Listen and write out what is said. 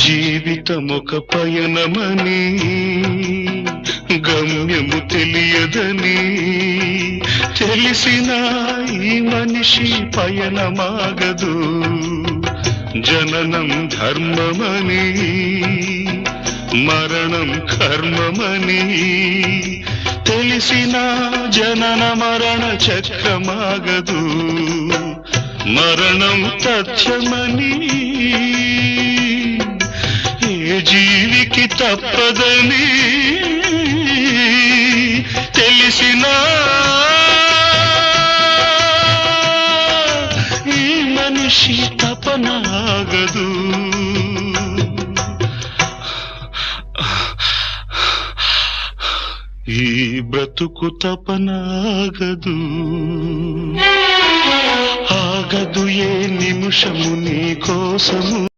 జీవితమొక పయనమని గమ్యము తెలియదని తెలిసిన ఈ మనిషి పయనమాగదు. జననం ధర్మమని మరణం కర్మమని తెలిసిన జనన మరణ చక్రమాగదు. మరణం తథ్యమని ఏ జీవికి తప్పదని తెలిసినా ఈ మనిషి తపనాగదు. ఈ బ్రతుకు తపనాగదు. ఆగదు ఏ నిమిషము నీ కోసము.